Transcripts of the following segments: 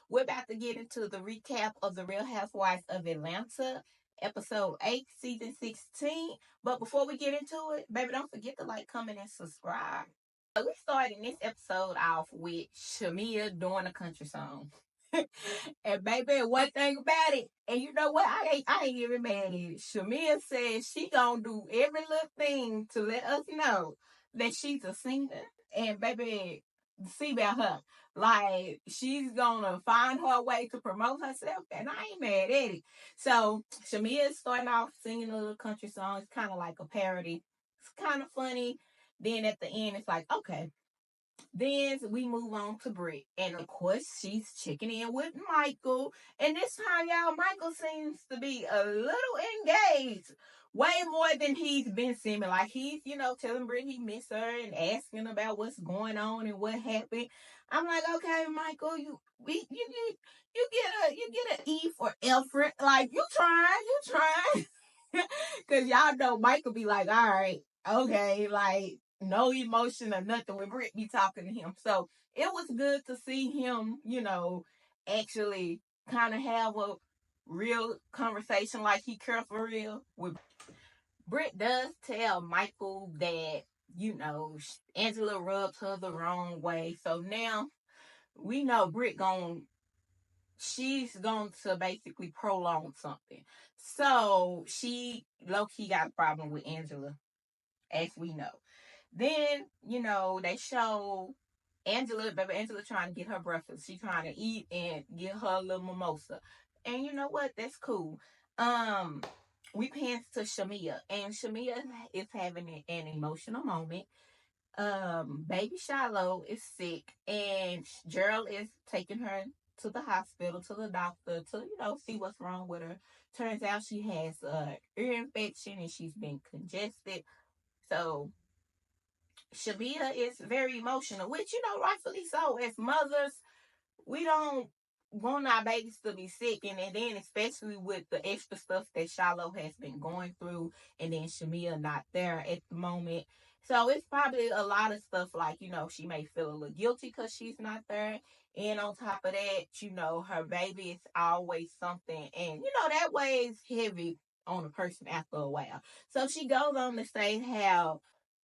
We're about to get into the recap of the Real Housewives of Atlanta, episode 8, season 16. But before we get into it, baby, don't forget to like, comment, and subscribe. We started this episode off with Shamea doing a country song. And baby, one thing about it, and you know what? I ain't even mad at it. Shamea says she gonna do every little thing to let us know that she's a singer. And baby, see about her. Like she's gonna find her way to promote herself, and I ain't mad at it. So Shamea is starting off singing a little country song. It's kind of like a parody. It's kind of funny. Then at the end, it's like, okay, then we move on to Britt. And of course, she's checking in with Michael. And this time, y'all, Michael seems to be a little engaged. Way more than he's been seeming. Like he's, telling Britt he miss her and asking about what's going on and what happened. I'm like, okay, Michael, you get an E for effort. Like you trying. Cause y'all know Michael be like, all right, okay, like no emotion or nothing when Britt be talking to him. So it was good to see him, actually kind of have a real conversation like he care for real. With Britt does tell Michael that, Angela rubs her the wrong way. So now we know she's going to basically prolong something. So she low key got a problem with Angela, as we know. Then, they show baby Angela trying to get her breakfast. She trying to eat and get her little mimosa. And you know what? That's cool. We pans to Shamea, and Shamea is having an emotional moment. Baby Shiloh is sick, and Gerald is taking her to the hospital, to the doctor, to see what's wrong with her. Turns out she has ear infection and she's been congested. So Shamea is very emotional, which rightfully so. As mothers, we don't want our babies to be sick, and then especially with the extra stuff that Shiloh has been going through, and then Shamea not there at the moment. So it's probably a lot of stuff like, she may feel a little guilty because she's not there. And on top of that, her baby is always something. And, that weighs heavy on a person after a while. So she goes on to say how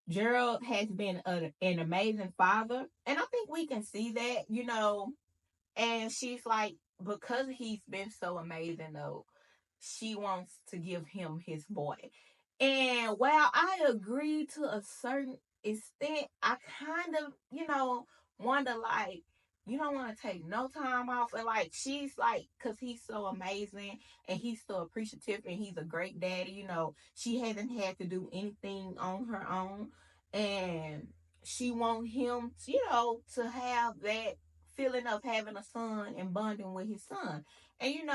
Gerald has been an amazing father. And I think we can see that, and she's like, because he's been so amazing, though, she wants to give him his boy. And while I agree to a certain extent, I kind of, wonder, like, you don't want to take no time off. And, like, she's like, because he's so amazing and he's so appreciative and he's a great daddy, she hasn't had to do anything on her own. And she wants him, to have that feeling of having a son and bonding with his son. And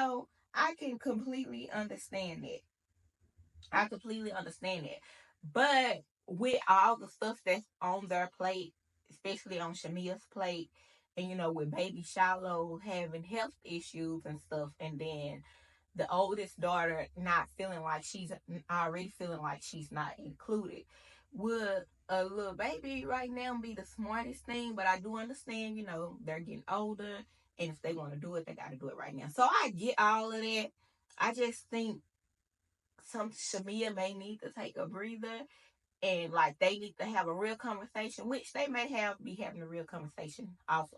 I can completely understand that. I completely understand that. But with all the stuff that's on their plate, especially on Shamea's plate, and with baby Shiloh having health issues and stuff, and then the oldest daughter not feeling like she's already feeling like she's not included. Would a little baby right now be the smartest thing? But I do understand, they're getting older, and if they want to do it, they got to do it right now. So I get all of that. I just think some Shamea may need to take a breather, and like they need to have a real conversation, which they may be having a real conversation off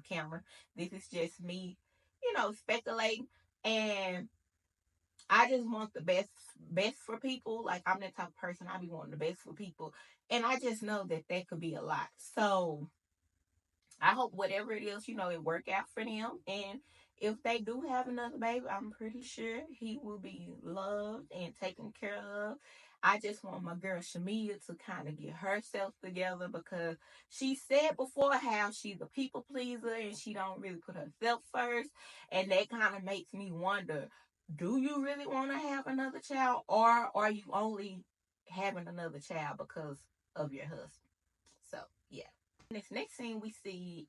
camera. This is just me, speculating. And I just want the best for people. Like I'm that type of person. I be wanting the best for people. And I just know that could be a lot. So I hope whatever it is, it work out for them. And if they do have another baby, I'm pretty sure he will be loved and taken care of. I just want my girl Shamea to kind of get herself together, because she said before how she's a people pleaser and she don't really put herself first. And that kind of makes me wonder, do you really want to have another child, or are you only having another child because of your husband? So, yeah. In this next scene, we see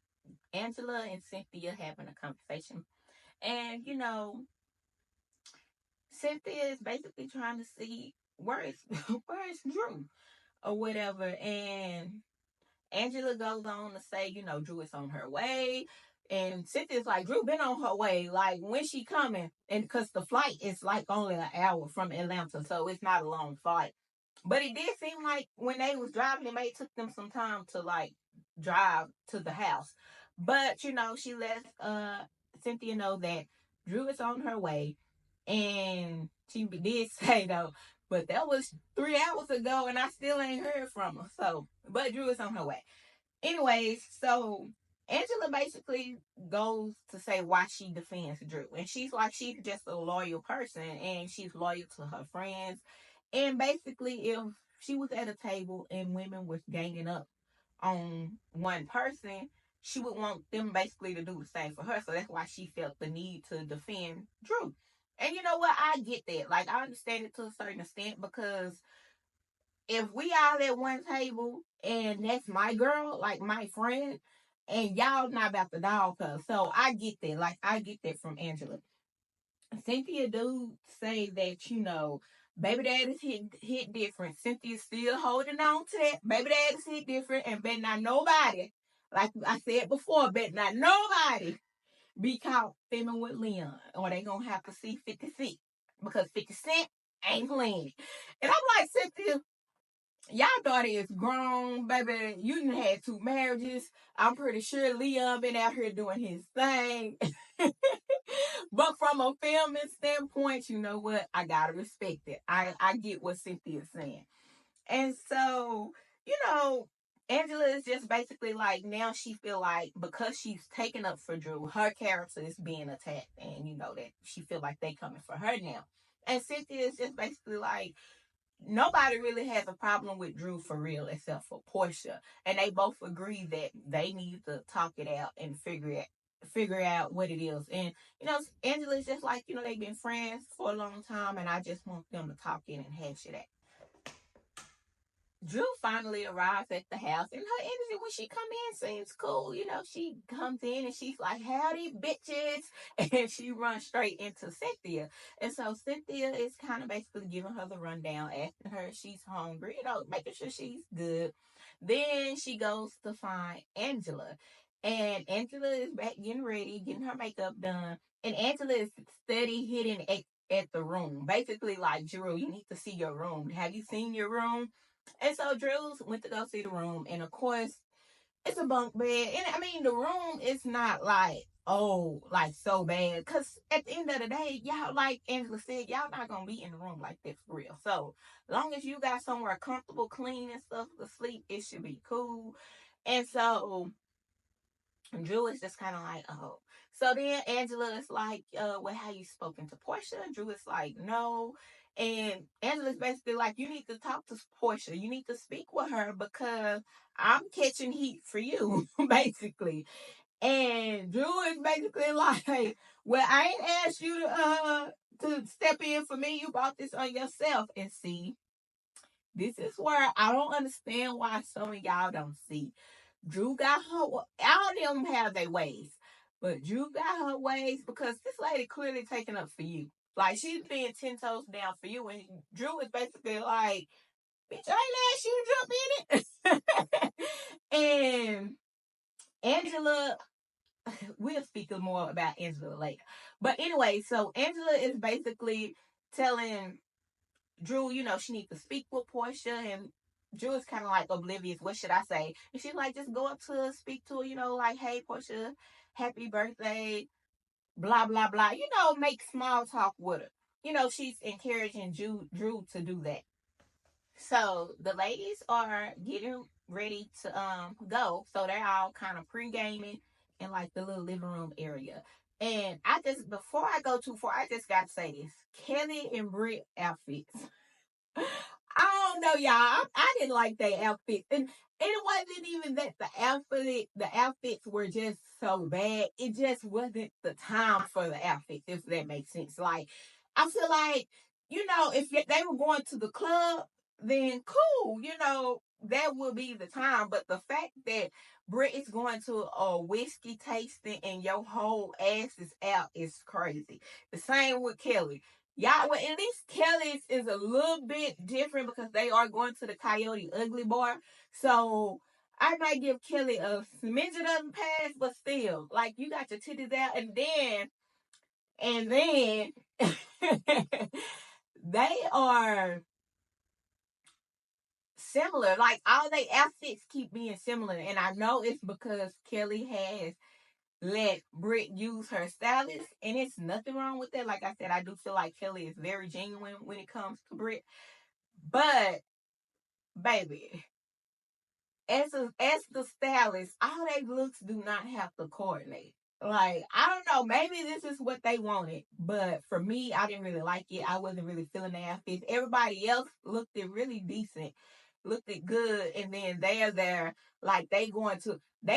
Angela and Cynthia having a conversation. And, Cynthia is basically trying to see where is where is Drew or whatever. And Angela goes on to say, Drew is on her way. And Cynthia's like, Drew been on her way. Like, when she coming? And because the flight is like only an hour from Atlanta, so it's not a long flight. But it did seem like when they was driving, it may took them some time to like drive to the house. But she let Cynthia know that Drew is on her way, and she did say though, but that was 3 hours ago, and I still ain't heard from her. So, but Drew is on her way. Anyways, so Angela basically goes to say why she defends Drew. And she's like, she's just a loyal person and she's loyal to her friends. And basically, if she was at a table and women was ganging up on one person, she would want them basically to do the same for her. So that's why she felt the need to defend Drew. And you know what? I get that. Like, I understand it to a certain extent because if we all at one table and that's my girl, like my friend, and y'all not about the dog her. So I get that. Like, I get that from Angela. Cynthia do say that, baby daddy's hit different. Cynthia's still holding on to that. Baby daddy's hit different and bet not nobody, like I said before, bet not nobody be caught filming with Leon. Or they gonna have to see 50 Cent. Because 50 Cent ain't playing. And I'm like, Cynthia, y'all daughter is grown, baby. You done had 2 marriages. I'm pretty sure Leon been out here doing his thing. But from a filming standpoint, you know what? I gotta respect it. I get what Cynthia's saying. And so, Angela is just basically like, now she feel like because she's taken up for Drew, her character is being attacked. And that she feel like they coming for her now. And Cynthia is just basically like, nobody really has a problem with Drew for real except for Porsha. And they both agree that they need to talk it out and figure out what it is. And Angela's just like, they've been friends for a long time and I just want them to talk in and hash it out. Drew finally arrives at the house, and her energy when she come in seems cool. She comes in and she's like, howdy, bitches. And she runs straight into Cynthia. And so Cynthia is kind of basically giving her the rundown, asking her if she's hungry, making sure she's good. Then she goes to find Angela. And Angela is back getting ready, getting her makeup done. And Angela is steady hitting at the room. Basically like, Drew, you need to see your room. Have you seen your room? And so Drills went to go see the room, and of course, it's a bunk bed. And I mean, the room is not like, like so bad. Because at the end of the day, y'all, like Angela said, y'all not going to be in the room like that for real. So, long as you got somewhere comfortable, clean, and stuff to sleep, it should be cool. And so, Drew is just kind of like, oh. So then Angela is like, well, have you spoken to Porsha? And Drew is like, no. And Angela's basically like, you need to talk to Porsha. You need to speak with her because I'm catching heat for you, basically. And Drew is basically like, well, I ain't asked you to step in for me. You bought this on yourself. And see, this is where I don't understand why some of y'all don't see. Drew got her. All of them have their ways, but Drew got her ways because this lady clearly taking up for you. Like, she's being 10 toes down for you, and Drew is basically like, bitch, I ain't asked you to jump in it. And Angela, we'll speak more about Angela later. But anyway, so Angela is basically telling Drew, she needs to speak with Porsha, and Drew is kind of like oblivious. What should I say? And she's like, just go up to her, speak to her, like, hey, Porsha, happy birthday, blah, blah, blah. Make small talk with her. She's encouraging Drew to do that. So the ladies are getting ready to go. So they're all kind of pre-gaming in like the little living room area. And before I go too far, I just got to say this. Kelly and Britt outfits. I don't know, y'all. I didn't like their outfits. And it wasn't even that the outfits were just so bad. It just wasn't the time for the outfits, if that makes sense. Like, I feel like, if they were going to the club, then cool, that would be the time. But the fact that Britt is going to a whiskey tasting and your whole ass is out is crazy. The same with Kelly. Y'all, well, at least Kelly's is a little bit different because they are going to the Coyote Ugly Bar. So I might give Kelly a smidgen of the pass, but still, like, you got your titties out, and then they are similar. Like, all they outfits keep being similar, and I know it's because Kelly has let Britt use her stylist, and it's nothing wrong with that. Like I said, I do feel like Kelly is very genuine when it comes to Britt, but baby, as the stylist, all they looks do not have to coordinate. Like, I don't know, maybe this is what they wanted, but for me, I didn't really like it. I wasn't really feeling the outfits. Everybody else looked it really decent, looked it good, and then they're there like they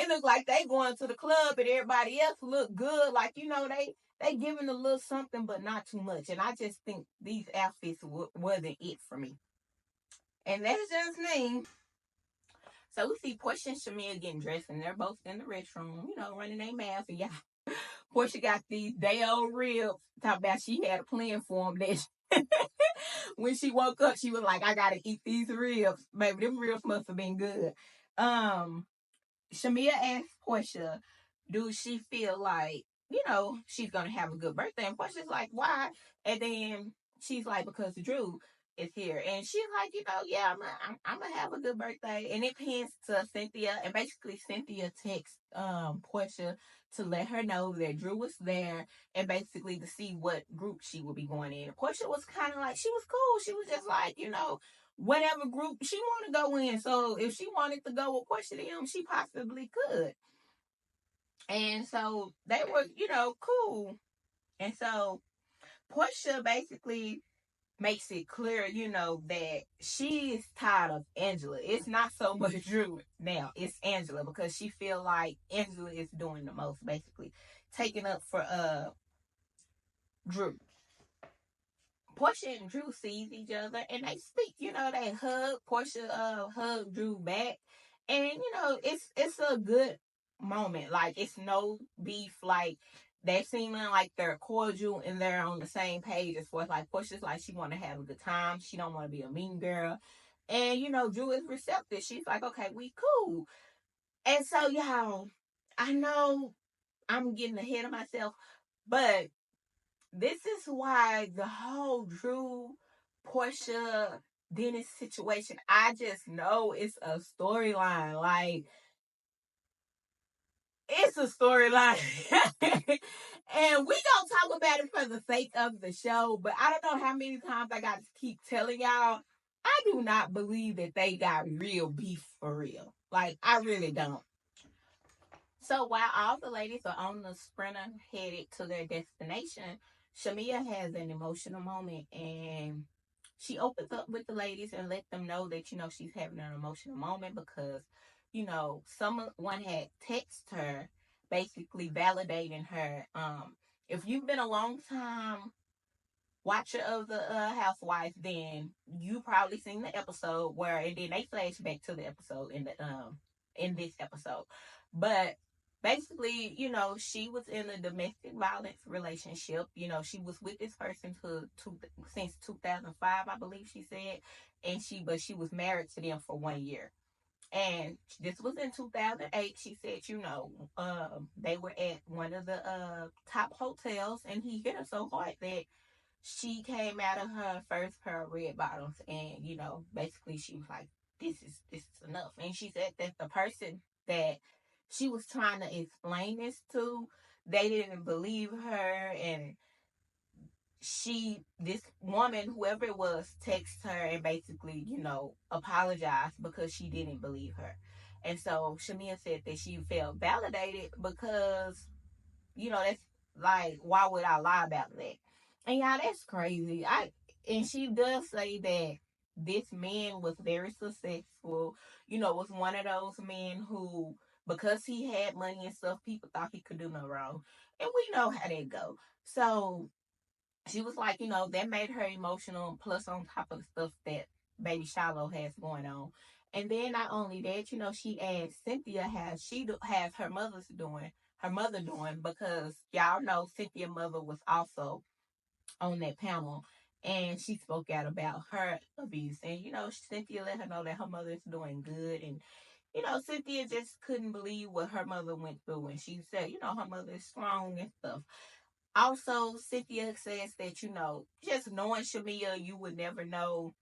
look like they going to the club, and everybody else look good, like, they giving a little something, but not too much. And I just think these outfits wasn't it for me, and that's just me. So we see Porsha and Shamea getting dressed, and they're both in the restroom, running their mouths. And yeah, Porsha got these day old ribs. Talk about she had a plan for them. That when she woke up, she was like, "I gotta eat these ribs, baby. Them ribs must have been good." Um, Shamea asked Porsha, "Do she feel like she's gonna have a good birthday?" And Portia's like, "Why?" And then she's like, "Because Drew is here." And she's like, "Yeah, I'm gonna have a good birthday." And it pans to Cynthia, and basically Cynthia texts Portia to let her know that Drew was there, and basically to see what group she would be going in. Portia was kind of like, she was cool. She was just like, whatever group she want to go in. So if she wanted to go with Portia to him, she possibly could. And so they were, cool. And so Portia basically makes it clear, that she is tired of Angela. It's not so much Drew now. It's Angela, because she feel like Angela is doing the most, basically taking up for Drew. Portia and Drew sees each other, and they speak. They hug. Portia hug Drew back, and it's a good moment. Like, it's no beef. Like, they seem like they're cordial and they're on the same page as far as, like, Portia's like, she want to have a good time. She don't want to be a mean girl, and Drew is receptive. She's like, okay, we cool. And so, y'all, I know I'm getting ahead of myself, but this is why the whole Drew, Porsha, Dennis situation, I just know it's a storyline. Like, it's a storyline. And we gonna talk about it for the sake of the show, but I don't know how many times I got to keep telling y'all, I do not believe that they got real beef for real. Like, I really don't. So while all the ladies are on the sprinter headed to their destination, Shamea has an emotional moment, and she opens up with the ladies and let them know that, she's having an emotional moment because, someone had texted her basically validating her. If you've been a long time watcher of the Housewives, then you probably seen the episode where, and then they flash back to the episode in this episode. But basically, she was in a domestic violence relationship. She was with this person since 2005, I believe she said, and she was married to them for 1 year. And this was in 2008. She said, they were at one of the top hotels, and he hit her so hard that she came out of her first pair of red bottoms, and basically she was like, this is enough. And she said that the person that she was trying to explain this to, they didn't believe her, and this woman, whoever it was, texted her and basically, apologized because she didn't believe her. And so Shamea said that she felt validated because, that's like, why would I lie about that? And y'all, that's crazy. And she does say that this man was very successful, was one of those men who, because he had money and stuff, people thought he could do no wrong. And we know how that go. So she was like, that made her emotional, plus on top of the stuff that baby Shiloh has going on. And then not only that, she asked Cynthia how has her mother doing, because y'all know Cynthia's mother was also on that panel, and she spoke out about her abuse. And Cynthia let her know that her mother is doing good, and Cynthia just couldn't believe what her mother went through. And she said, her mother is strong and stuff. Also, Cynthia says that, just knowing Shamea, you would never know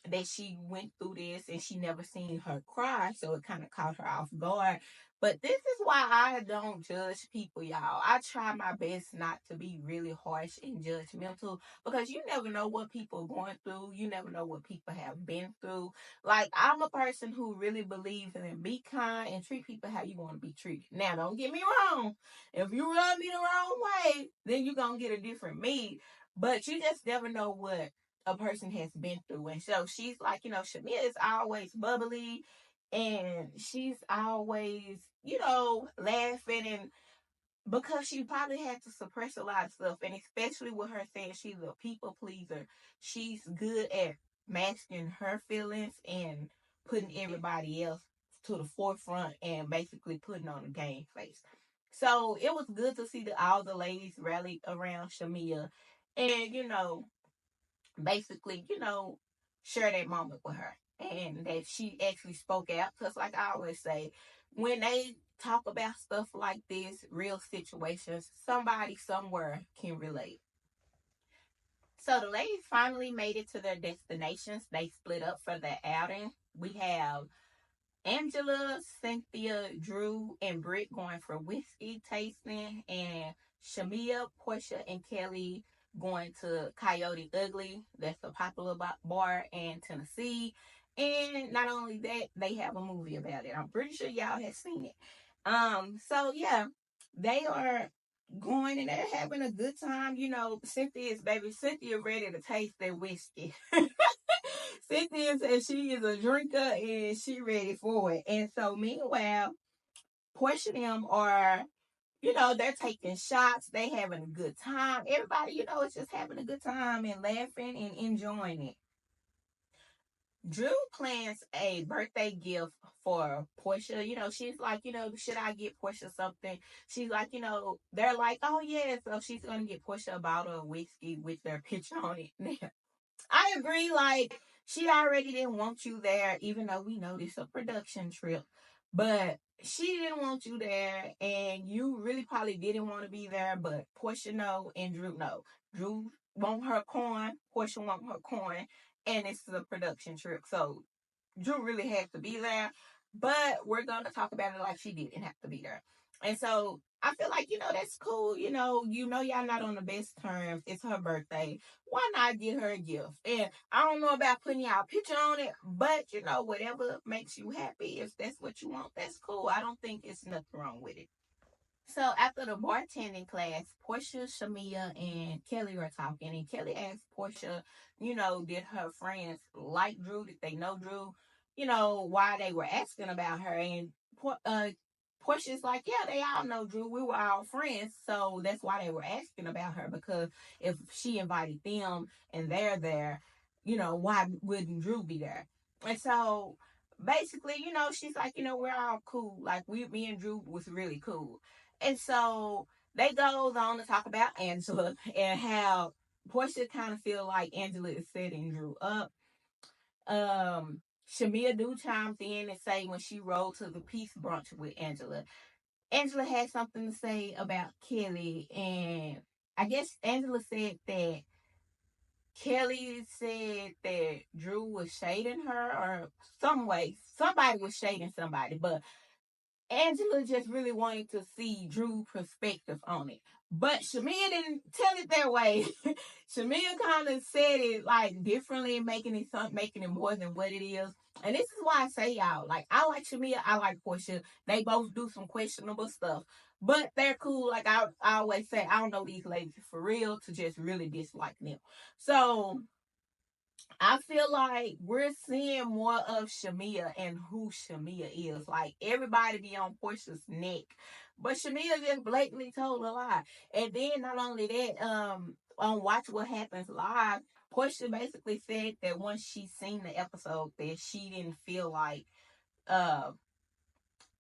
that she went through this and she never seen her cry, so it kind of caught her off guard. But this is why I don't judge people, y'all. I try my best not to be really harsh and judgmental because you never know what people are going through. You never know what people have been through. Like, I'm a person who really believes in be kind and treat people how you want to be treated. Now, don't get me wrong. If you rub me the wrong way, then you're going to get a different me. But you just never know what a person has been through. And so she's like, Shamea is always bubbly and she's always, laughing, and because she probably had to suppress a lot of stuff, and especially with her saying she's a people pleaser, she's good at masking her feelings and putting everybody else to the forefront and basically putting on a game face. So it was good to see all the ladies rally around Shamea and, basically, share that moment with her. And that she actually spoke out. Because, like I always say, when they talk about stuff like this, real situations, somebody somewhere can relate. So the ladies finally made it to their destinations. They split up for the outing. We have Angela, Cynthia, Drew, and Britt going for whiskey tasting, and Shamea, Porsha, and Kelly going to Coyote Ugly. That's a popular bar in Tennessee. And not only that, they have a movie about it. I'm pretty sure y'all have seen it. So yeah, they are going and they're having a good time. Cynthia ready to taste their whiskey. Cynthia says she is a drinker and she ready for it. And so meanwhile, Portia and them are, they're taking shots. They having a good time. Everybody, is just having a good time and laughing and enjoying it. Drew plans a birthday gift for Portia. She's like, should I get Portia something? She's like, they're like, oh yeah. So she's going to get Portia a bottle of whiskey with their picture on it. I agree. Like, she already didn't want you there, even though we know this is a production trip. But she didn't want you there, and you really probably didn't want to be there. But Portia no, and Drew no. Drew want her coin. Portia want her coin, and this is a production trip, so Drew really has to be there. But we're gonna talk about it like she didn't have to be there. And so I feel like, that's cool. Y'all not on the best terms. It's her birthday. Why not get her a gift? And I don't know about putting y'all picture on it, but whatever makes you happy, if that's what you want, that's cool. I don't think it's nothing wrong with it. So after the bartending class, Portia, Shamea, and Kelly were talking, and Kelly asked Portia, did her friends like Drew? Did they know Drew? Why they were asking about her, and Portia's like, yeah, they all know Drew. We were all friends, so that's why they were asking about her, because if she invited them and they're there, why wouldn't Drew be there? And so basically, she's like, we're all cool. Like, me and Drew was really cool. And so they goes on to talk about Angela and how Portia kind of feel like Angela is setting Drew up. Shamea do chimes in and say when she rolled to the peace brunch with Angela, Angela had something to say about Kelly, and I guess Angela said that Kelly said that Drew was shading her, or some way somebody was shading somebody, but Angela just really wanted to see Drew's perspective on it. But Shamea didn't tell it that way. Shamea kind of said it like differently, making it more than what it is. And this is why I say, y'all, like, I like Shamea, I like Porsha. They both do some questionable stuff, but they're cool. Like I always say, I don't know these ladies for real to just really dislike them. So I feel like we're seeing more of Shamea and who Shamea is. Like, everybody be on Portia's neck, but Shamea just blatantly told a lie. And then not only that, on Watch What Happens Live, Portia basically said that once she seen the episode, that she didn't feel like uh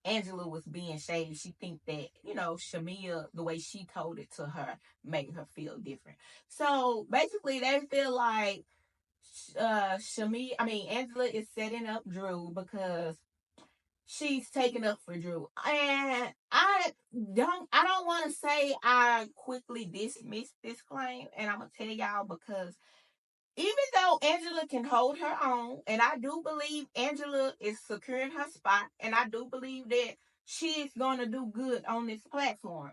Angela was being shady. She think that, Shamea, the way she told it to her, made her feel different. So basically, they feel like Angela is setting up Drew because she's taking up for Drew. And I don't want to say I quickly dismiss this claim, and I'm gonna tell y'all because even though Angela can hold her own, and I do believe Angela is securing her spot, and I do believe that she is gonna do good on this platform,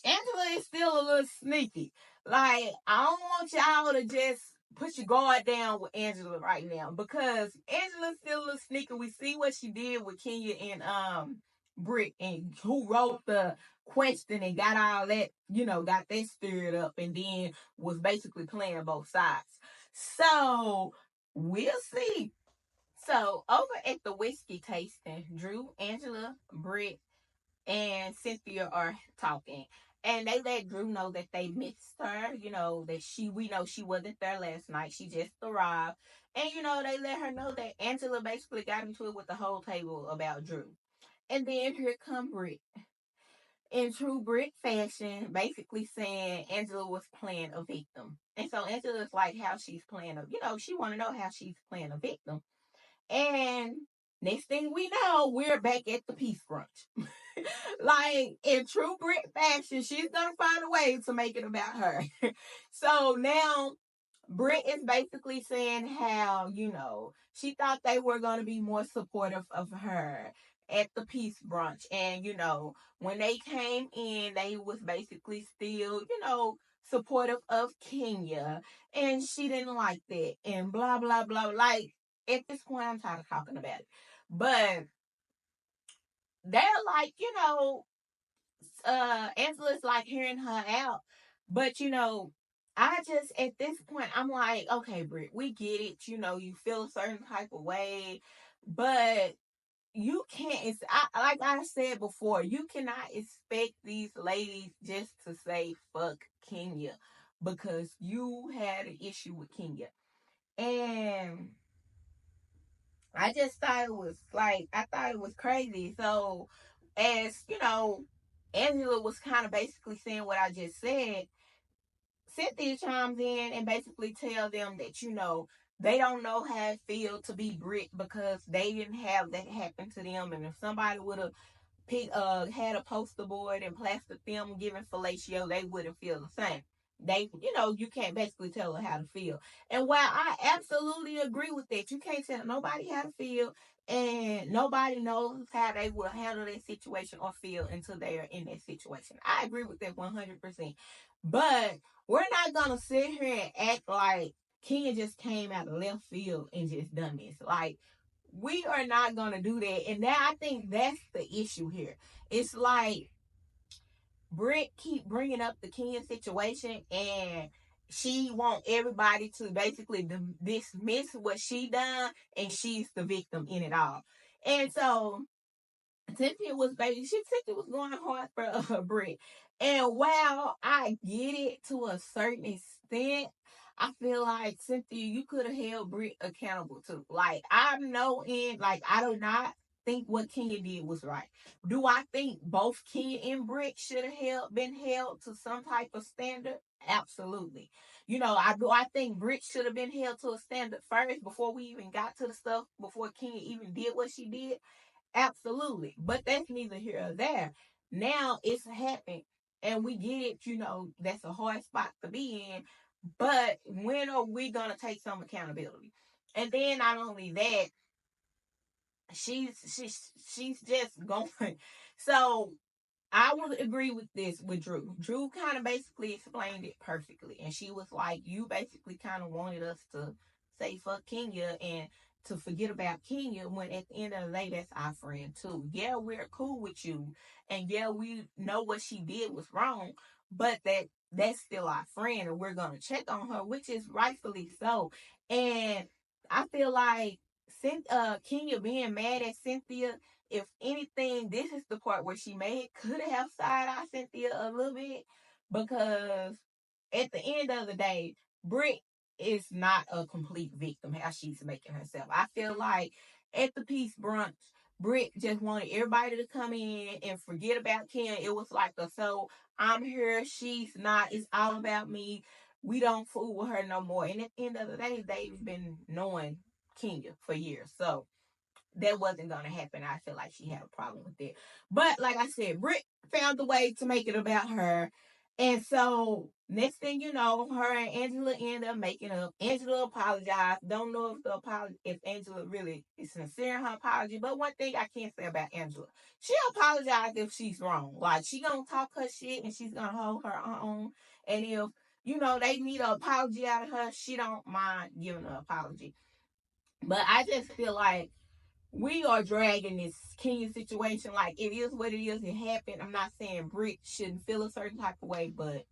Angela is still a little sneaky. Like, I don't want y'all to just put your guard down with Angela right now because Angela's still a little sneaky. We see what she did with Kenya and Britt, and who wrote the question and got all that, got that stirred up, and then was basically playing both sides. So we'll see. So over at the whiskey tasting, Drew, Angela, Britt, and Cynthia are talking. And they let Drew know that they missed her, that we know she wasn't there last night. She just arrived. And, they let her know that Angela basically got into it with the whole table about Drew. And then here come Britt. In true Britt fashion, basically saying Angela was playing a victim. And so Angela's like how she's playing she want to know how she's playing a victim. And next thing we know, we're back at the peace brunch. Like in true Brit fashion, she's gonna find a way to make it about her. So now Brit is basically saying how, she thought they were gonna be more supportive of her at the peace brunch. And, when they came in, they was basically still, supportive of Kenya. And she didn't like that. And blah blah blah. Like at this point I'm tired of talking about it. But they're like, Angela's like hearing her out. But I just at this point I'm like, okay, Britt, we get it. You feel a certain type of way, but you can't. Like I said before, you cannot expect these ladies just to say fuck Kenya because you had an issue with Kenya, and I just thought it was I thought it was crazy. So, as Angela was kind of basically saying what I just said, Cynthia chimes in and basically tell them that, they don't know how it feels to be Brit because they didn't have that happen to them. And if somebody would have had a poster board and plastered them giving fellatio, they wouldn't feel the same. You can't basically tell her how to feel. And while I absolutely agree with that, you can't tell nobody how to feel, and nobody knows how they will handle that situation or feel until they are in that situation. I agree with that 100%. But we're not gonna sit here and act like Kenya just came out of left field and just done this. Like, we are not gonna do that. And that, I think that's the issue here. It's like Britt keep bringing up the Kenya situation, and she want everybody to basically dismiss what she done, and she's the victim in it all. And so Cynthia was going hard for Britt. And while I get it to a certain extent, I feel like Cynthia, you could have held Britt accountable too. Like, I know I do not think what Kenya did was right. Do I think both Kenya and Britt should have been held to some type of standard? Absolutely. I think Britt should have been held to a standard first before we even got to the stuff, before Kenya even did what she did. Absolutely. But that's neither here or there. Now it's happened, and we get it, that's a hard spot to be in. But when are we going to take some accountability? And then not only that, she's just going. So I would agree with this with Drew. Drew kind of basically explained it perfectly. And she was like, you basically kind of wanted us to say fuck Kenya and to forget about Kenya, when at the end of the day, that's our friend too. Yeah, we're cool with you. And yeah, we know what she did was wrong, but that's still our friend, and we're gonna check on her, which is rightfully so. And I feel like Kenya being mad at Cynthia, if anything, this is the part where she could have side eye Cynthia a little bit, because at the end of the day, Britt is not a complete victim how she's making herself. I feel like at the peace brunch, Britt just wanted everybody to come in and forget about Ken. It was like so I'm here, she's not, it's all about me. We don't fool with her no more. And at the end of the day, they've been knowing Kenya for years. So that wasn't gonna happen. I feel like she had a problem with it. But like I said, Britt found a way to make it about her. And so next thing you know, her and Angela end up making up. Angela apologized. Don't know if Angela really is sincere in her apology. But one thing I can't say about Angela, she apologized if she's wrong. Like she gonna talk her shit and she's gonna hold her own. And if they need an apology out of her, she don't mind giving an apology. But I just feel like we are dragging this Kenya situation. Like, it is what it is. It happened. I'm not saying Britt shouldn't feel a certain type of way, but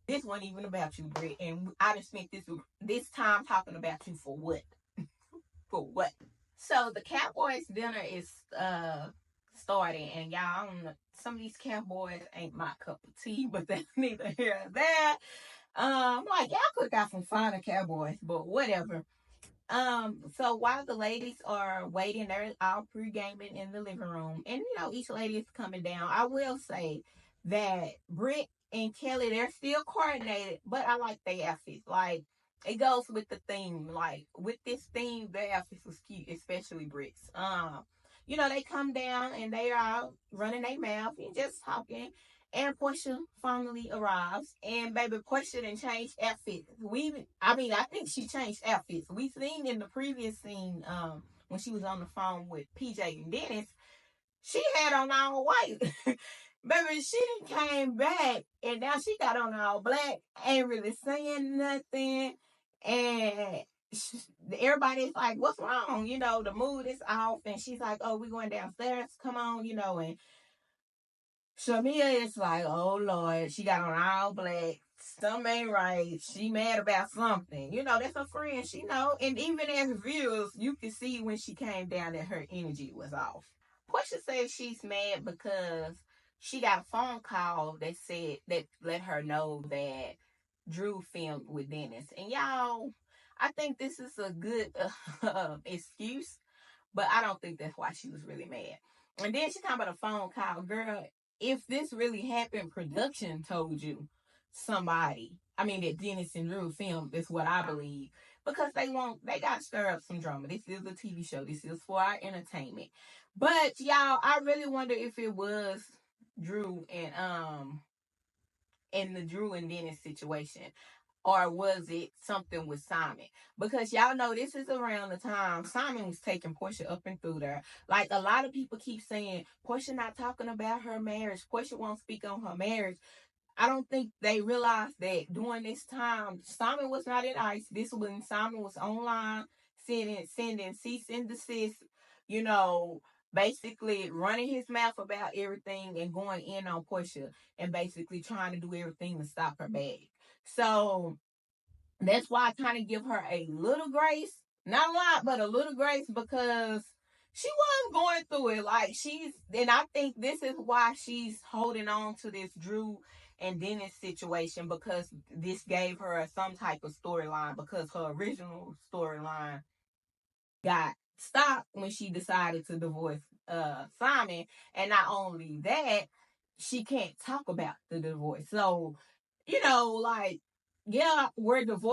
this wasn't even about you, Britt. And I just spent this time talking about you for what? For what? So the Cowboys dinner is starting, and y'all, I don't know, some of these Cowboys ain't my cup of tea, but that's neither here nor there. Like, y'all could have got some finer Cowboys, but whatever. So while the ladies are waiting, they're all pre-gaming in the living room, and each lady is coming down. I will say that Britt and Kelly, they're still coordinated, but I like their outfits. Like, it goes with the theme. Like, with this theme, their outfits was cute, especially Britt's. They come down and they are running their mouth and just talking. And Porsha finally arrives, and baby, Porsha done changed outfits. I think she changed outfits. We seen in the previous scene, when she was on the phone with PJ and Dennis, she had on all white. Baby, she done came back, and now she got on all black, ain't really saying nothing, and everybody's like, "What's wrong?" The mood is off, and she's like, "Oh, we going downstairs. Come on," and Shamea is like, "Oh Lord," she got on all black. Something ain't right. She mad about something. That's her friend. She know. And even as viewers, you can see when she came down that her energy was off. Portia says she's mad because she got a phone call that let her know that Drew filmed with Dennis. And y'all, I think this is a good excuse, but I don't think that's why she was really mad. And then she talking about a phone call. Girl, if this really happened, production told you that Dennis and Drew filmed. That's what I believe. Because they got to stir up some drama. This is a TV show. This is for our entertainment. But y'all, I really wonder if it was Drew and the Drew and Dennis situation. Or was it something with Simon? Because y'all know this is around the time Simon was taking Porsha up and through there. Like, a lot of people keep saying, Porsha not talking about her marriage. Porsha won't speak on her marriage. I don't think they realized that during this time, Simon was not in ICE. This was when Simon was online sending cease and desist, basically running his mouth about everything and going in on Porsha and basically trying to do everything to stop her bag. So that's why I kind of give her a little grace. Not a lot, but a little grace, because she was going through it. Like, and I think this is why she's holding on to this Drew and Dennis situation, because this gave her some type of storyline, because her original storyline got stopped when she decided to divorce Simon. And not only that, she can't talk about the divorce. So, like, yeah,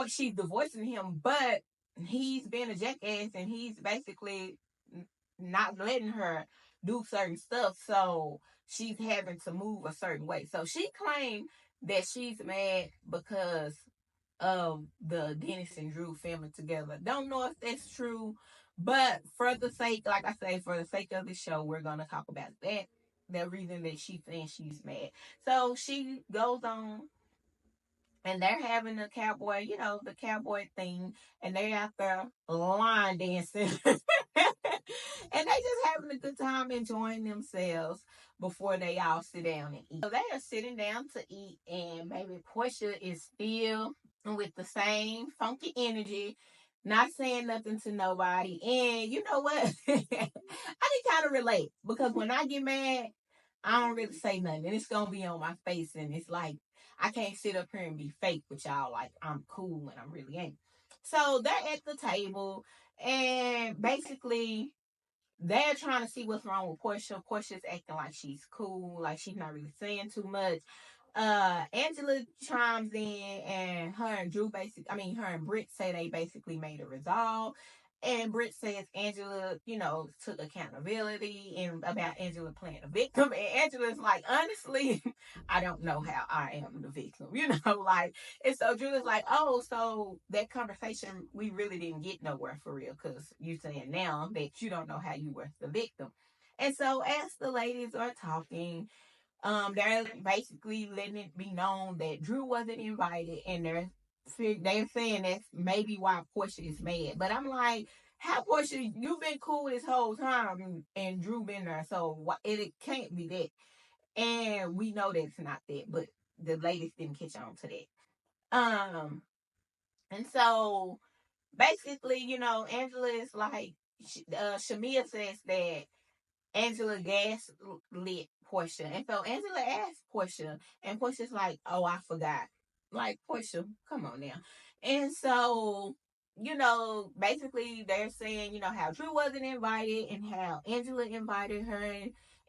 she's divorcing him, but he's been a jackass and he's basically not letting her do certain stuff. So she's having to move a certain way. So she claimed that she's mad because of the Dennis and Drew family together. Don't know if that's true, but for the sake, like I say, for the sake of the show, we're gonna talk about that. The reason that she thinks she's mad. So she goes on, and they're having the cowboy thing, and they're out there line dancing. And they just having a good time enjoying themselves before they all sit down and eat. So they are sitting down to eat, and baby Porsha is still with the same funky energy, not saying nothing to nobody. And you know what? I can kind of relate, because when I get mad, I don't really say nothing, and it's gonna be on my face, and it's like I can't sit up here and be fake with y'all like I'm cool when I really ain't. So they're at the table, and basically they're trying to see what's wrong with Porsha. Portia's acting like she's cool, like she's not really saying too much. Angela chimes in, and her and Britt say they basically made a resolve. And Britt says Angela, took accountability and about Angela playing a victim. And Angela's like, honestly, I don't know how I am the victim, like, and so Julie's like, oh, so that conversation, we really didn't get nowhere for real, because you saying now that you don't know how you were the victim. And so as the ladies are talking, they're basically letting it be known that Drew wasn't invited, and they're saying that's maybe why Porsha is mad. But I'm like, how Porsha, you've been cool this whole time, and Drew been there, so it can't be that. And we know that it's not that, but the ladies didn't catch on to that. And so basically, Angela is like, Shamea says that Angela gaslit Porsha. And so Angela asked Porsha, and Porsha's like, oh, I forgot. Like, Porsha, come on now. And so, basically they're saying, how Drew wasn't invited and how Angela invited her.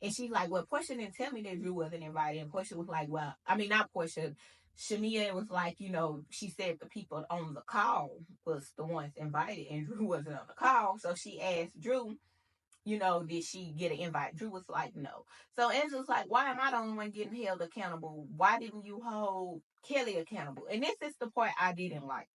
And she's like, well, Porsha didn't tell me that Drew wasn't invited. And Porsha was like, well, I mean, not Porsha. Shamea was like, she said the people on the call was the ones invited and Drew wasn't on the call. So she asked Drew, did she get an invite? Drew was like, no. So Angela's like, why am I the only one getting held accountable? Why didn't you hold Kelly accountable? And this is the part I didn't like.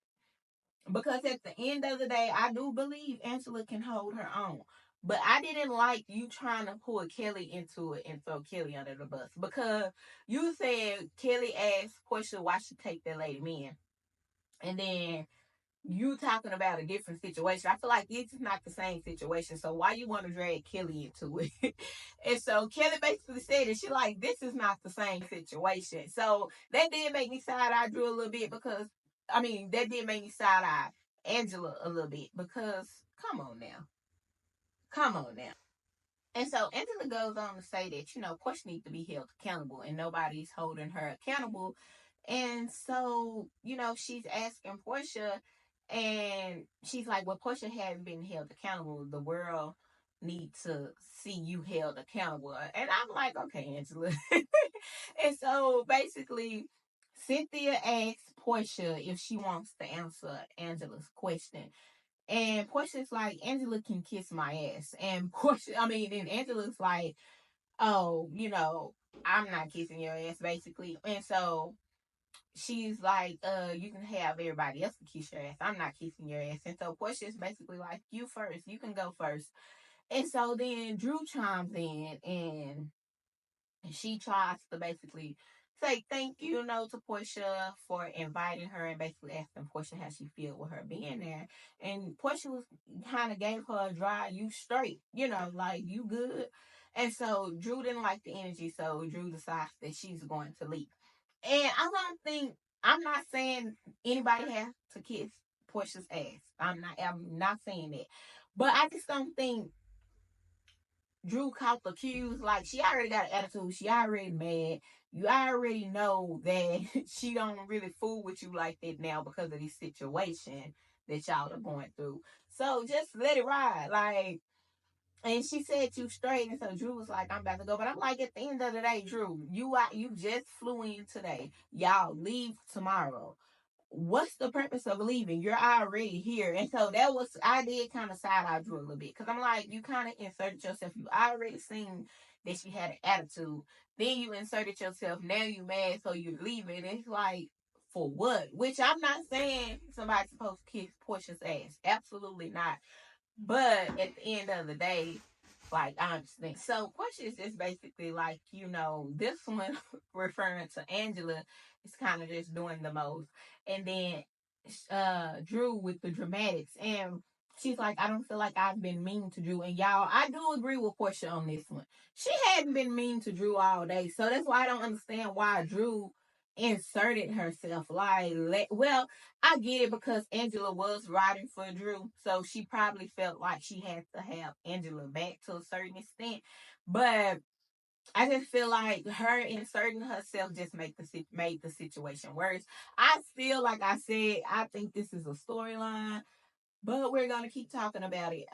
Because at the end of the day, I do believe Angela can hold her own. But I didn't like you trying to pull Kelly into it and throw Kelly under the bus. Because you said Kelly asked Porsha why she take that lady man. And then you talking about a different situation. I feel like this is not the same situation. So why you want to drag Kelly into it? And so Kelly basically said that she like, this is not the same situation. So that did make me side eye Drew a little bit because, that did make me side eye Angela a little bit because come on now. Come on now. And so Angela goes on to say that, Porsha needs to be held accountable and nobody's holding her accountable. And so, she's asking Porsha and she's like, well, Porsha hadn't been held accountable. The world needs to see you held accountable. And I'm like, okay, Angela. And so basically, Cynthia asks Porsha if she wants to answer Angela's question. And Portia's like, Angela can kiss my ass. And and Angela's like, oh, I'm not kissing your ass, basically. And so she's like, you can have everybody else to kiss your ass. I'm not kissing your ass. And so Portia's basically like, you first. You can go first. And so then Drew chimes in and she tries to basically say thank you, to Porsha for inviting her and basically asking Porsha how she feel with her being there. And Porsha was kind of gave her a dry, you straight, like you good. And so Drew didn't like the energy, so Drew decides that she's going to leave. And I'm not saying anybody has to kiss Porsha's ass. I'm not saying that. But I just don't think Drew caught the cues. Like, she already got an attitude. She already mad. You already know that she don't really fool with you like that now because of this situation that y'all are going through. So just let it ride. Like, and she said you straight, and so Drew was like, I'm about to go. But I'm like, at the end of the day, Drew, you just flew in today. Y'all leave tomorrow. What's the purpose of leaving? You're already here. And so I did kind of side eye Drew a little bit. Because I'm like, you kind of inserted yourself. You already seen that she had an attitude. Then you inserted yourself. Now you mad, so you're leaving. It's like, for what? Which I'm not saying somebody's supposed to kiss Portia's ass. Absolutely not. But at the end of the day, like, I understand. So Portia is just basically like, this one referring to Angela is kind of just doing the most. And then Drew with the dramatics. And she's like, I don't feel like I've been mean to Drew. And y'all, I do agree with Portia on this one. She hadn't been mean to Drew all day. So that's why I don't understand why Drew inserted herself. Well, I get it because Angela was riding for Drew. So she probably felt like she had to have Angela back to a certain extent. But I just feel like her inserting herself just made the situation worse. I feel like I said, I think this is a storyline, but we're gonna keep talking about it.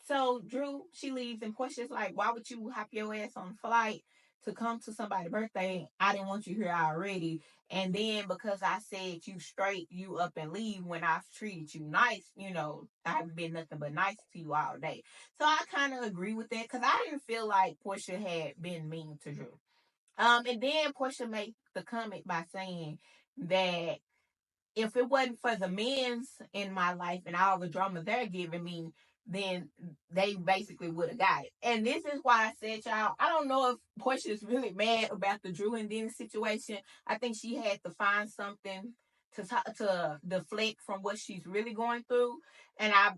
So Drew, she leaves, and Portia's like, "Why would you hop your ass on a flight to come to somebody's birthday. I didn't want you here already. And then because I said you straight, you up and leave when I've treated you nice, I've been nothing but nice to you all day. So I kind of agree with that because I didn't feel like Porsha had been mean to Drew. And then Porsha made the comment by saying that if it wasn't for the men's in my life and all the drama they're giving me, then they basically would have got it. And this is why I said, y'all, I don't know if Portia is really mad about the Drew and Dennis situation. I think she had to find something to deflect from what she's really going through. And I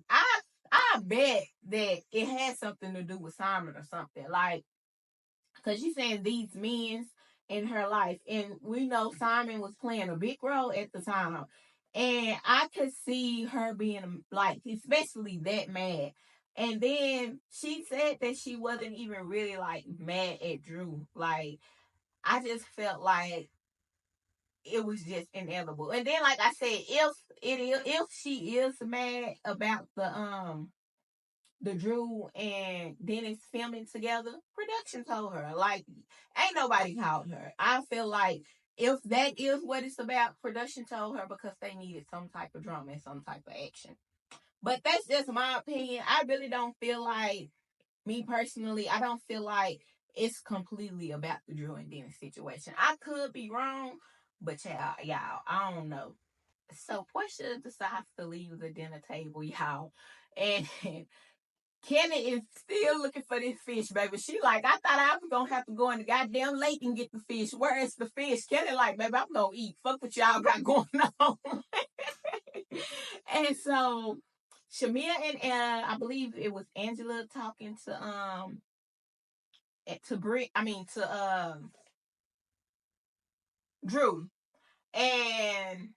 bet that it had something to do with Simon or something. Like, because she's saying these men in her life. And we know Simon was playing a big role at the time. And I could see her being like, especially that mad. And then she said that she wasn't even really like mad at Drew. Like, I just felt like it was just inevitable. And then, like I said, if she is mad about the Drew and Dennis filming together, production told her. Like, ain't nobody called her. I feel like if that is what it's about, production told her because they needed some type of drama and some type of action. But that's just my opinion. I really don't feel like, me personally, I don't feel like it's completely about the Drew and Dennis situation. I could be wrong, but y'all, I don't know. So Portia decides to leave the dinner table, y'all. And Kenny is still looking for this fish, baby. She like, I thought I was gonna have to go in the goddamn lake and get the fish. Where is the fish? Kenny like, baby, I'm gonna eat. Fuck what y'all got going on. And so Shamea and I believe it was Angela talking to Brit. I mean to Drew, and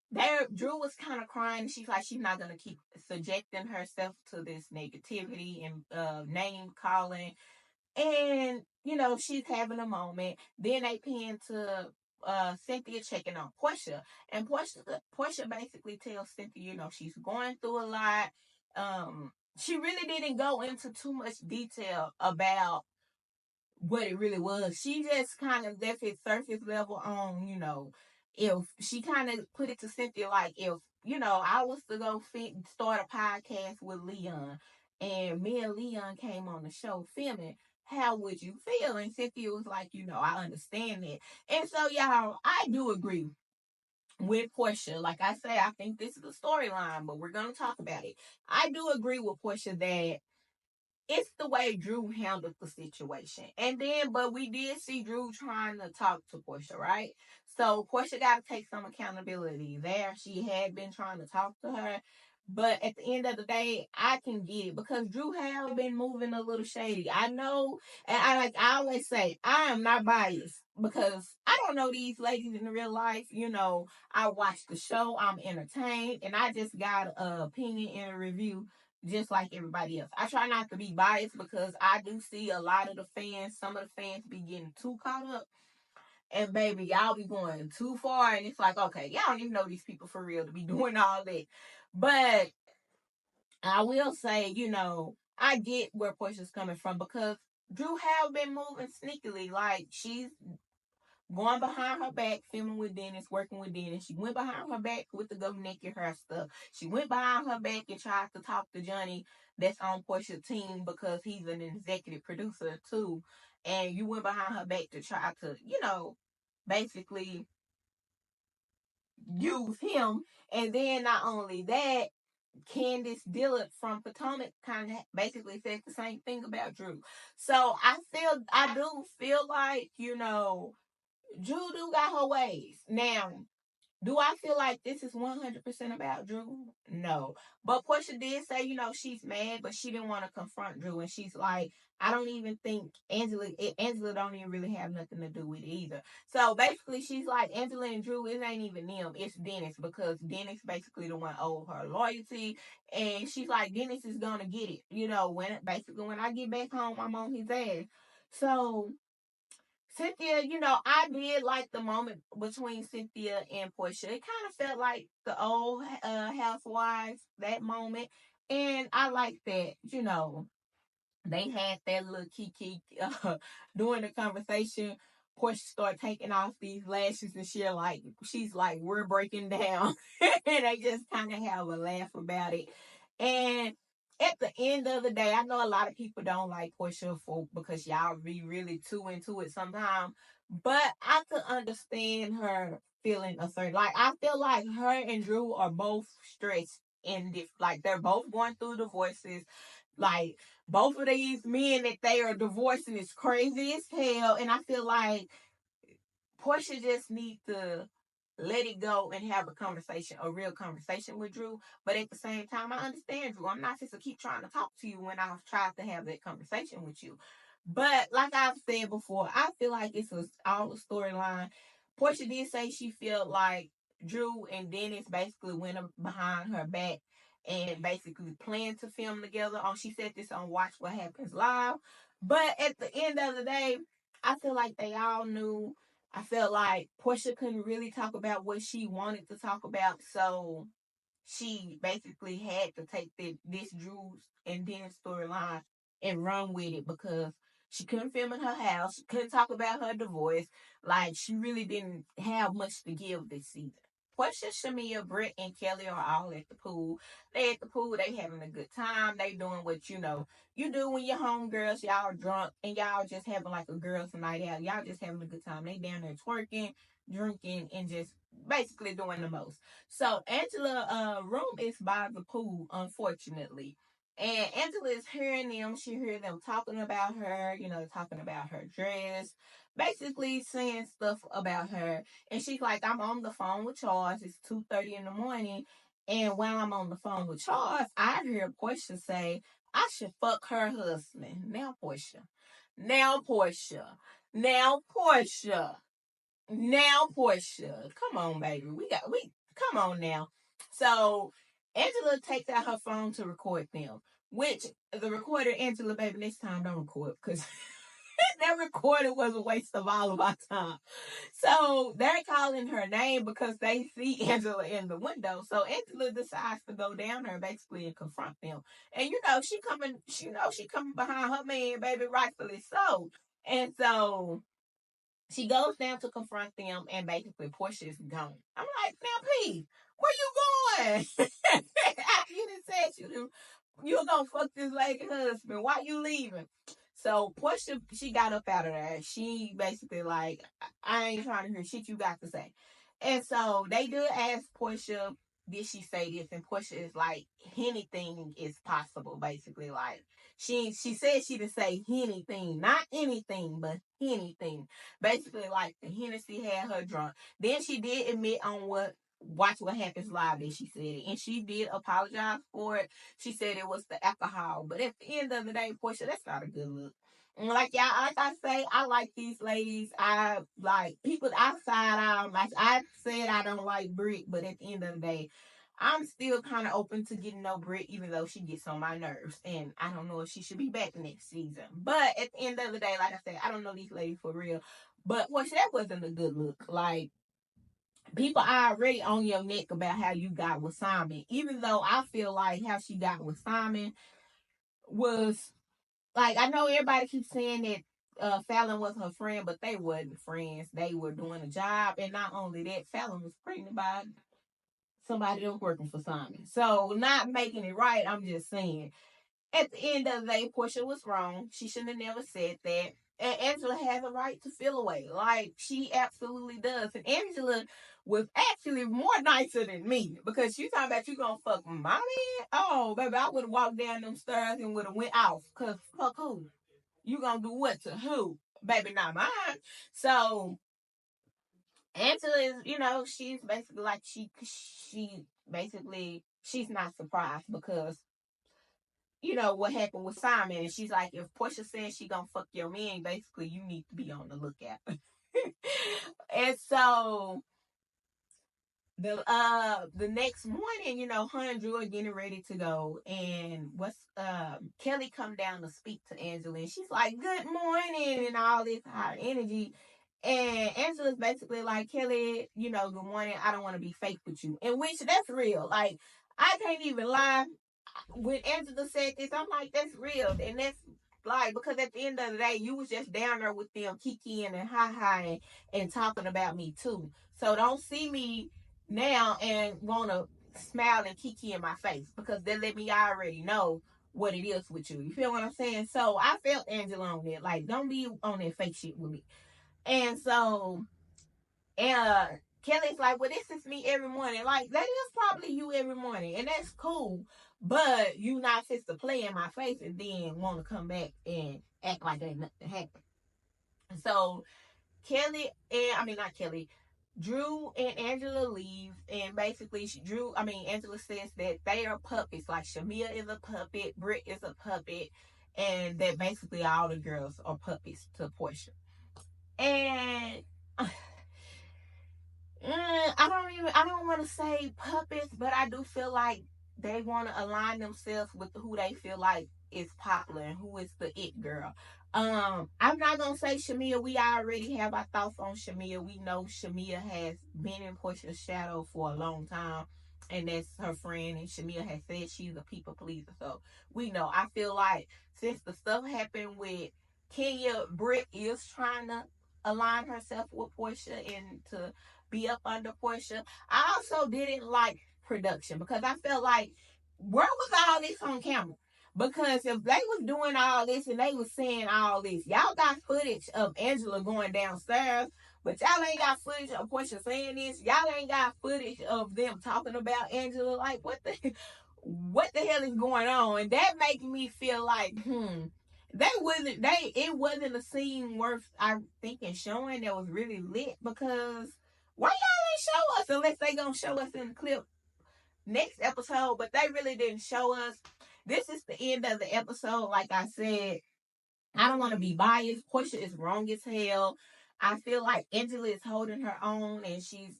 there Drew was kind of crying. She's like, she's not gonna keep subjecting herself to this negativity and name calling. And, she's having a moment. Then they pan to Cynthia checking on Portia. And Portia basically tells Cynthia, she's going through a lot. She really didn't go into too much detail about what it really was. She just kind of left it surface level on, if she kind of put it to Cynthia like, if, I was to go start a podcast with Leon and me and Leon came on the show filming, how would you feel? And Cynthia was like, I understand that. And so, y'all, I do agree with Portia. Like I say, I think this is a storyline, but we're going to talk about it. I do agree with Portia that it's the way Drew handled the situation. And then, but we did see Drew trying to talk to Portia, right? So Portia got to take some accountability there. She had been trying to talk to her. But at the end of the day, I can get it because Drew have been moving a little shady. I know, and I always say, I am not biased because I don't know these ladies in real life. I watch the show, I'm entertained, and I just got an opinion and a review just like everybody else. I try not to be biased because I do see a lot of the fans, some of the fans be getting too caught up. And baby, y'all be going too far. And it's like, okay, y'all don't even know these people for real to be doing all that. But I will say, I get where Portia's coming from because Drew have been moving sneakily. Like, she's going behind her back, filming with Dennis, working with Dennis. She went behind her back with the go naked her stuff. She went behind her back and tried to talk to Johnny that's on Portia's team because he's an executive producer too. And you went behind her back to try to, basically use him. And then not only that, Candace Dillard from Potomac kind of basically said the same thing about Drew. So I do feel like, Drew do got her ways. Now, do I feel like this is 100% about Drew? No. But Portia did say, she's mad, but she didn't want to confront Drew. And she's like, I don't even think Angela don't even really have nothing to do with it either. So basically, she's like, Angela and Drew, it ain't even them. It's Dennis because Dennis basically the one owed her loyalty. And she's like, Dennis is going to get it. When I get back home, I'm on his ass. So Cynthia, I did like the moment between Cynthia and Portia. It kind of felt like the old Housewives, that moment. And I like that, they had that little kiki during the conversation. Porsche started taking off these lashes and she's like, we're breaking down. And they just kind of have a laugh about it. And at the end of the day, I know a lot of people don't like Porsche because y'all be really too into it sometimes. But I could understand her feeling a certain, like, I feel like her and Drew are both stressed and like they're both going through divorces. Like, both of these men that they are divorcing is crazy as hell. And I feel like Porsha just needs to let it go and have a real conversation with Drew. But at the same time, I understand Drew. I'm not just to keep trying to talk to you when I've tried to have that conversation with you. But like I've said before, I feel like it's all a storyline. Porsha did say she felt like Drew and Dennis basically went behind her back and basically planned to film together. She said this on Watch What Happens Live. But at the end of the day, I feel like they all knew. I felt like Porsha couldn't really talk about what she wanted to talk about, so she basically had to take this Drew's and Dennis storyline and run with it because she couldn't film in her house. She couldn't talk about her divorce. Like, she really didn't have much to give this season. Porsha, Shamea, Britt, and Kelly are all at the pool. They at the pool. They having a good time. They doing what you do when you're homegirls. Y'all are drunk and y'all just having like a girls' night out. Y'all just having a good time. They down there twerking, drinking, and just basically doing the most. So Angela room is by the pool, unfortunately. And Angela is hearing them. She heard them talking about her, talking about her dress, basically saying stuff about her. And she's like, I'm on the phone with Charles. It's 2:30 in the morning. And while I'm on the phone with Charles, I hear Porsha say, I should fuck her husband. Now Porsha. Now Porsha. Now Porsha. Now Porsha. Come on, baby. We come on now. So Angela takes out her phone to record them. Which the recorder, Angela, baby, next time don't record because that recording was a waste of all of our time. So they're calling her name because they see Angela in the window. So Angela decides to go down there basically and confront them. And she coming behind her man, baby, rightfully so. And so she goes down to confront them, and basically Porsha is gone. I'm like, now, P, where you going? You done said you gonna fuck this lady husband. Why you leaving? So Porsha, she got up out of there. She basically like, I ain't trying to hear shit you got to say. And so they did ask Porsha, did she say this? And Porsha is like, anything is possible, basically. Like, she said she didn't say anything, not anything, but anything. Basically, like, the Hennessy had her drunk. Then she did admit on Watch What Happens Live that she said it. And she did apologize for it. She said it was the alcohol. But at the end of the day, Porsha, that's not a good look. And like I say, I like these ladies. I like people outside. Like I said, I don't like Britt, but at the end of the day, I'm still kind of open to getting no Britt, even though she gets on my nerves. And I don't know if she should be back next season. But at the end of the day, like I said, I don't know these ladies for real. But Porsha, that wasn't a good look. Like, people are already on your neck about how you got with Simon. Even though I feel like how she got with Simon was, like, I know everybody keeps saying that Fallon was her friend, but they wasn't friends. They were doing a job. And not only that, Fallon was pregnant by somebody that was working for Simon. So, not making it right, I'm just saying. At the end of the day, Porsha was wrong. She shouldn't have never said that. And Angela has a right to feel away. Like, she absolutely does. And Angela was actually more nicer than me. Because you talking about you gonna fuck my man? Oh, baby, I would have walked down them stairs and would have went off. Because fuck who? You gonna do what to who? Baby, not mine. So, Angela is, she's basically like, she's not surprised because what happened with Simon. And she's like, if Porsha says she gonna fuck your man, basically you need to be on the lookout. And so the next morning, her and Drew are getting ready to go. And Kelly come down to speak to Angela, and she's like, good morning, and all this high energy. And Angela's basically like, Kelly, good morning. I don't want to be fake with you. In which that's real. Like, I can't even lie. When Angela said this, I'm like, that's real. And that's Like, because at the end of the day, you was just down there with them, kikiing and hi and talking about me too. So don't see me now and wanna smile and kiki in my face, because they let me already know what it is with you. You feel what I'm saying? So I felt Angela on it. Like, don't be on that fake shit with me. And so, Kelly's like, well, this is me every morning. Like, that is probably you every morning, and that's cool. But you not supposed to play in my face and then want to come back and act like ain't nothing happened. So Kelly and I mean not Kelly, Drew and Angela leave, and basically Angela says that they are puppets. Like, Shamea is a puppet, Britt is a puppet, and that basically all the girls are puppets to Porsha. And I don't want to say puppets, but I do feel like they want to align themselves with who they feel like is popular and who is the it girl. I'm not gonna say Shamea. We already have our thoughts on Shamea. We know Shamea has been in Portia's shadow for a long time, and that's her friend. And Shamea has said she's a people pleaser, so we know. I feel like since the stuff happened with Kenya, Britt is trying to align herself with Porsha and to be up under Porsha. I also didn't like production, because I felt like, where was all this on camera? Because if they was doing all this and they was saying all this, y'all got footage of Angela going downstairs, but y'all ain't got footage of Porsha saying this. Y'all ain't got footage of them talking about Angela. Like, what the hell is going on? And that makes me feel like, it wasn't a scene worth, I thinking, showing that was really lit, because why y'all ain't show us, unless they gonna show us in the clip next episode? But they really didn't show us. This is the end of the episode. Like I said, I don't want to be biased. Porsha is wrong as hell. I feel like Angela is holding her own, and she's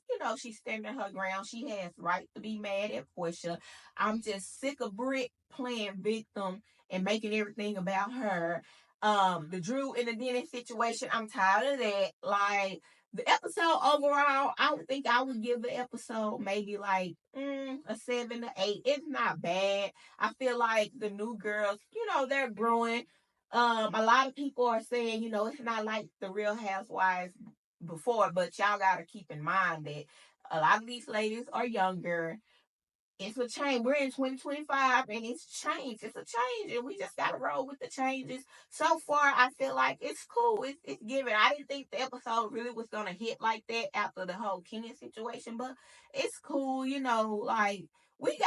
standing her ground. She has right to be mad at Porsha. I'm just sick of Britt playing victim and making everything about her. The Drew and the Dennis situation, I'm tired of that. Like, the episode overall, I would think I would give the episode maybe like a 7 to 8. It's not bad. I feel like the new girls, they're growing. A lot of people are saying, it's not like the Real Housewives before, but y'all gotta keep in mind that a lot of these ladies are younger. It's a change. We're in 2025, and it's changed. It's a change, and we just gotta roll with the changes. So far, I feel like it's cool. It's giving. I didn't think the episode really was gonna hit like that after the whole Kenya situation, but it's cool. Like, we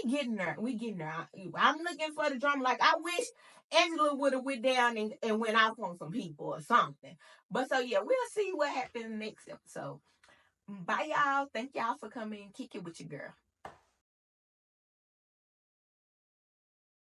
getting there. We getting there. I'm looking for the drama. Like, I wish Angela would have went down and went out on some people or something. But so yeah, we'll see what happens next episode. Bye, y'all. Thank y'all for coming and kick it with your girl.